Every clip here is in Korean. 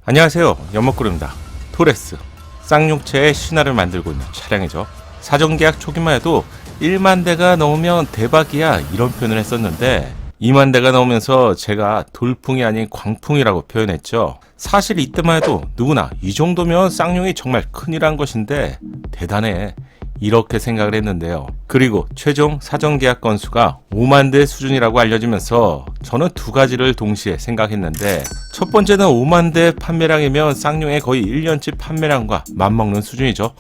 안녕하세요, 연목구름입니다. 토레스, 쌍용차의 신화를 만들고 있는 차량이죠. 사전계약 초기만 해도 1만 대가 넘으면 대박이야 이런 표현을 했었는데 2만 대가 넘으면서 제가 돌풍이 아닌 광풍이라고 표현했죠. 사실 이때만 해도 누구나 이 정도면 쌍용이 정말 큰일한 것인데 대단해 이렇게 생각을 했는데요. 그리고 최종 사전계약 건수가 5만 대 수준이라고 알려지면서 저는 두 가지를 동시에 생각했는데, 첫 번째는 5만 대 판매량이면 쌍용의 거의 1년치 판매량과 맞먹는 수준이죠.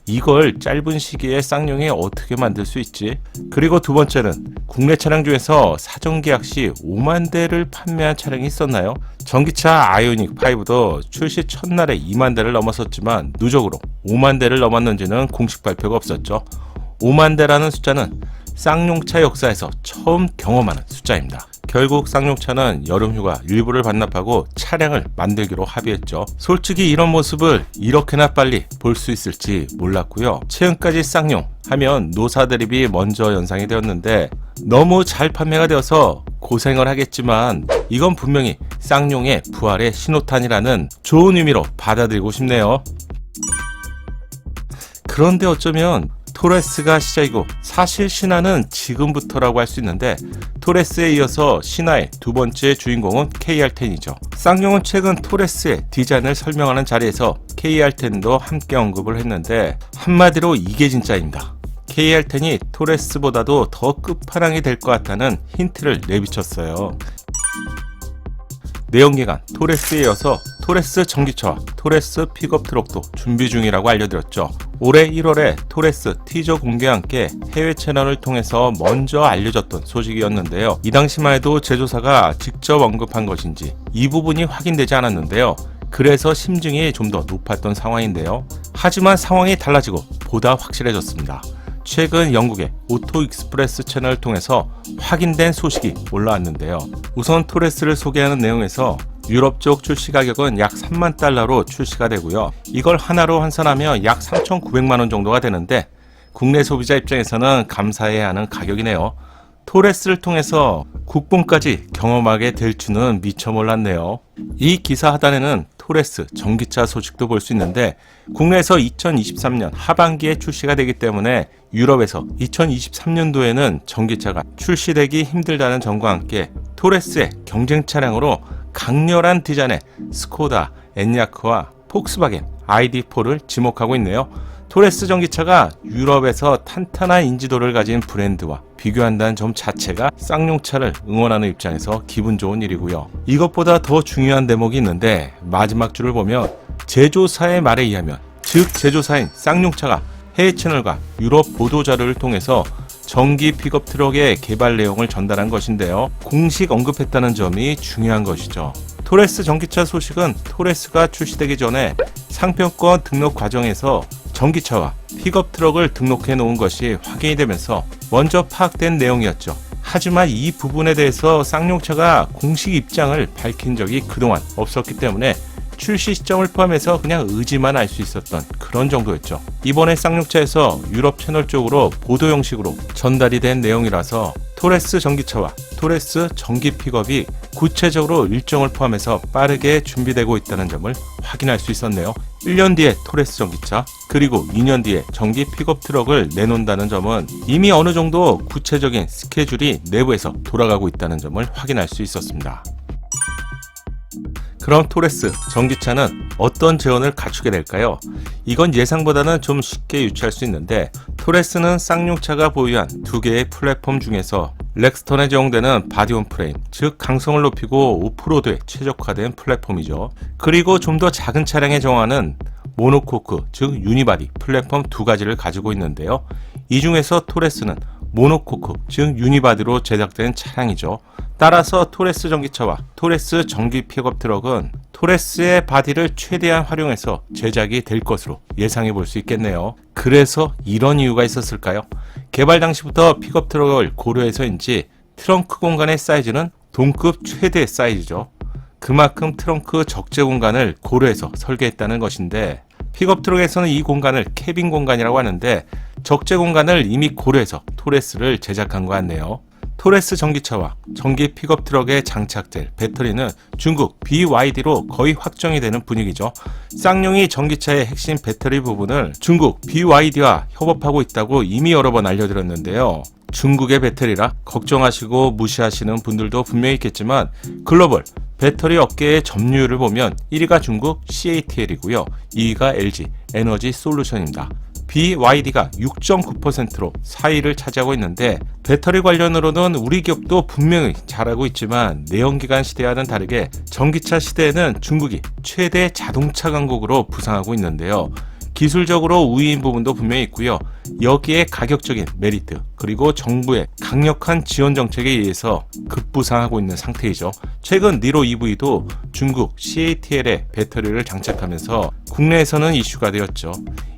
이걸 짧은 시기에 쌍용이 어떻게 만들 수 있지? 그리고 두 번째는 국내 차량 중에서 사전계약 시 5만 대를 판매한 차량이 있었나요? 전기차 아이오닉 5도 출시 첫날에 2만 대를 넘었었지만 누적으로 5만 대를 넘었는지는 공식 발표가 없었죠. 5만 대라는 숫자는 쌍용차 역사에서 처음 경험하는 숫자입니다. 결국 쌍용차는 여름휴가 일부를 반납하고 차량을 만들기로 합의했죠. 솔직히 이런 모습을 이렇게나 빨리 볼 수 있을지 몰랐고요. 최근까지 쌍용 하면 노사 대립이 먼저 연상이 되었는데 너무 잘 판매가 되어서 고생을 하겠지만 이건 분명히 쌍용의 부활의 신호탄이라는 좋은 의미로 받아들이고 싶네요. 그런데 어쩌면 토레스가 시작이고 사실 신화는 지금부터라고 할 수 있는데, 토레스에 이어서 신화의 두 번째 주인공은 KR10이죠. 쌍용은 최근 토레스의 디자인을 설명하는 자리에서 KR10도 함께 언급을 했는데 한마디로 이게 진짜입니다. KR10이 토레스보다도 더 끝판왕이 될 것 같다는 힌트를 내비쳤어요. 내연기관 토레스에 이어서 토레스 전기차와 토레스 픽업 트럭도 준비 중이라고 알려드렸죠. 올해 1월에 토레스 티저 공개와 함께 해외 채널을 통해서 먼저 알려졌던 소식이었는데요. 이 당시만 해도 제조사가 직접 언급한 것인지 이 부분이 확인되지 않았는데요. 그래서 심증이 좀 더 높았던 상황인데요. 하지만 상황이 달라지고 보다 확실해졌습니다. 최근 영국의 오토 익스프레스 채널을 통해서 확인된 소식이 올라왔는데요. 우선 토레스를 소개하는 내용에서 유럽 쪽 출시 가격은 약 3만 달러로 출시가 되고요. 이걸 하나로 환산하면 약 3,900만원 정도가 되는데 국내 소비자 입장에서는 감사해야 하는 가격이네요. 토레스를 통해서 국뽕까지 경험하게 될 줄은 미처 몰랐네요. 이 기사 하단에는 토레스 전기차 소식도 볼 수 있는데, 국내에서 2023년 하반기에 출시가 되기 때문에 유럽에서 2023년도에는 전기차가 출시되기 힘들다는 점과 함께 토레스의 경쟁 차량으로 강렬한 디자인의 스코다, 엔야크와 폭스바겐 ID4를 지목하고 있네요. 토레스 전기차가 유럽에서 탄탄한 인지도를 가진 브랜드와 비교한다는 점 자체가 쌍용차를 응원하는 입장에서 기분 좋은 일이고요. 이것보다 더 중요한 대목이 있는데, 마지막 줄을 보면 제조사의 말에 의하면, 즉 제조사인 쌍용차가 해외 채널과 유럽 보도자료를 통해서 전기 픽업 트럭의 개발 내용을 전달한 것인데요. 공식 언급했다는 점이 중요한 것이죠. 토레스 전기차 소식은 토레스가 출시되기 전에 상표권 등록 과정에서 전기차와 픽업 트럭을 등록해 놓은 것이 확인이 되면서 먼저 파악된 내용이었죠. 하지만 이 부분에 대해서 쌍용차가 공식 입장을 밝힌 적이 그동안 없었기 때문에 출시 시점을 포함해서 그냥 의지만 알 수 있었던 그런 정도였죠. 이번에 쌍용차에서 유럽 채널 쪽으로 보도 형식으로 전달이 된 내용이라서 토레스 전기차와 토레스 전기 픽업이 구체적으로 일정을 포함해서 빠르게 준비되고 있다는 점을 확인할 수 있었네요. 1년 뒤에 토레스 전기차, 그리고 2년 뒤에 전기 픽업 트럭을 내놓는다는 점은 이미 어느 정도 구체적인 스케줄이 내부에서 돌아가고 있다는 점을 확인할 수 있었습니다. 그럼 토레스 전기차는 어떤 재원을 갖추게 될까요? 이건 예상보다는 좀 쉽게 유추할 수 있는데, 토레스는 쌍용차가 보유한 두 개의 플랫폼 중에서 렉스턴에 적용되는 바디온 프레임, 즉 강성을 높이고 오프로드에 최적화된 플랫폼이죠. 그리고 좀 더 작은 차량에 적용하는 모노코크, 즉 유니바디 플랫폼 두 가지를 가지고 있는데요. 이 중에서 토레스는 모노코크, 즉 유니바디로 제작된 차량이죠. 따라서 토레스 전기차와 토레스 전기 픽업 트럭은 토레스의 바디를 최대한 활용해서 제작이 될 것으로 예상해 볼 수 있겠네요. 그래서 이런 이유가 있었을까요? 개발 당시부터 픽업 트럭을 고려해서인지 트렁크 공간의 사이즈는 동급 최대 사이즈죠. 그만큼 트렁크 적재 공간을 고려해서 설계했다는 것인데, 픽업 트럭에서는 이 공간을 캐빈 공간이라고 하는데 적재 공간을 이미 고려해서 토레스를 제작한 것 같네요. 토레스 전기차와 전기 픽업 트럭에 장착될 배터리는 중국 BYD로 거의 확정이 되는 분위기죠. 쌍용이 전기차의 핵심 배터리 부분을 중국 BYD와 협업하고 있다고 이미 여러 번 알려드렸는데요. 중국의 배터리라 걱정하시고 무시하시는 분들도 분명히 있겠지만 글로벌 배터리 업계의 점유율을 보면 1위가 중국 CATL이고요. 2위가 LG 에너지 솔루션입니다. BYD가 6.9%로 4위를 차지하고 있는데 배터리 관련으로는 우리 기업도 분명히 잘하고 있지만 내연기관 시대와는 다르게 전기차 시대에는 중국이 최대 자동차 강국으로 부상하고 있는데요. 기술적으로 우위인 부분도 분명히 있고요. 여기에 가격적인 메리트 그리고 정부의 강력한 지원 정책에 의해서 급부상하고 있는 상태이죠. 최근 니로 EV도 중국 CATL에 배터리를 장착하면서 국내에서는 이슈가 되었죠.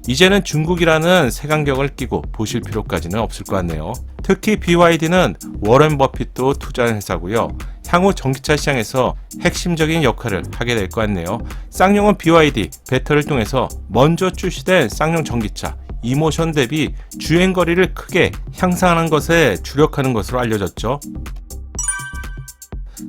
이제는 중국이라는 색안경을 끼고 보실 필요까지는 없을 것 같네요. 특히 BYD는 워렌 버핏도 투자한 회사고요. 향후 전기차 시장에서 핵심적인 역할을 하게 될 것 같네요. 쌍용은 BYD 배터리를 통해서 먼저 출시된 쌍용 전기차 이모션 대비 주행거리를 크게 향상하는 것에 주력하는 것으로 알려졌죠.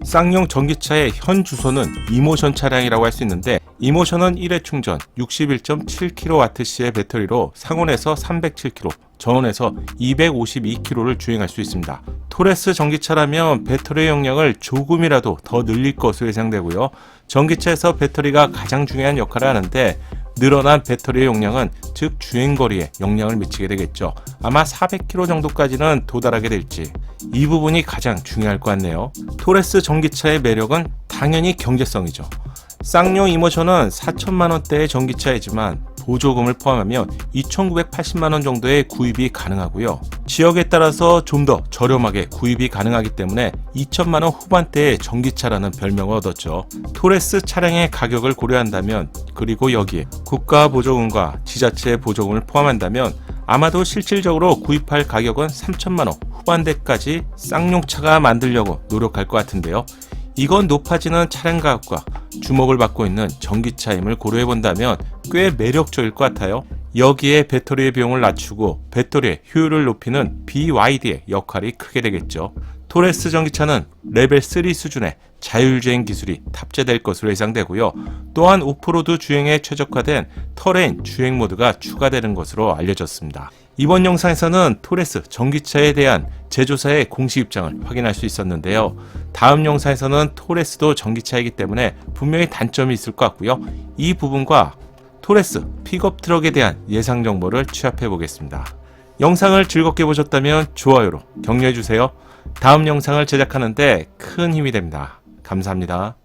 쌍용 전기차의 현 주소는 이모션 차량이라고 할 수 있는데 이모션은 1회 충전 61.7kWh의 배터리로 상온에서 307km, 저온에서 252km를 주행할 수 있습니다. 토레스 전기차라면 배터리 용량을 조금이라도 더 늘릴 것으로 예상되고요. 전기차에서 배터리가 가장 중요한 역할을 하는데 늘어난 배터리의 용량은 즉 주행거리에 영향을 미치게 되겠죠. 아마 400km 정도까지는 도달하게 될지 이 부분이 가장 중요할 것 같네요. 토레스 전기차의 매력은 당연히 경제성이죠. 쌍용 이모션은 4천만원대의 전기차이지만 보조금을 포함하면 2,980만원 정도의 구입이 가능하고요. 지역에 따라서 좀 더 저렴하게 구입이 가능하기 때문에 2천만원 후반대의 전기차라는 별명을 얻었죠. 토레스 차량의 가격을 고려한다면 그리고 여기에 국가 보조금과 지자체 보조금을 포함한다면 아마도 실질적으로 구입할 가격은 3천만원 후반대까지 쌍용차가 만들려고 노력할 것 같은데요. 이건 높아지는 차량 가격과 주목을 받고 있는 전기차임을 고려해본다면 꽤 매력적일 것 같아요. 여기에 배터리의 비용을 낮추고 배터리의 효율을 높이는 BYD의 역할이 크게 되겠죠. 토레스 전기차는 레벨 3 수준의 자율주행 기술이 탑재될 것으로 예상되고요. 또한 오프로드 주행에 최적화된 터레인 주행 모드가 추가되는 것으로 알려졌습니다. 이번 영상에서는 토레스 전기차에 대한 제조사의 공식 입장을 확인할 수 있었는데요. 다음 영상에서는 토레스도 전기차이기 때문에 분명히 단점이 있을 것 같고요. 이 부분과 토레스 픽업 트럭에 대한 예상 정보를 취합해 보겠습니다. 영상을 즐겁게 보셨다면 좋아요로 격려해 주세요. 다음 영상을 제작하는데 큰 힘이 됩니다. 감사합니다.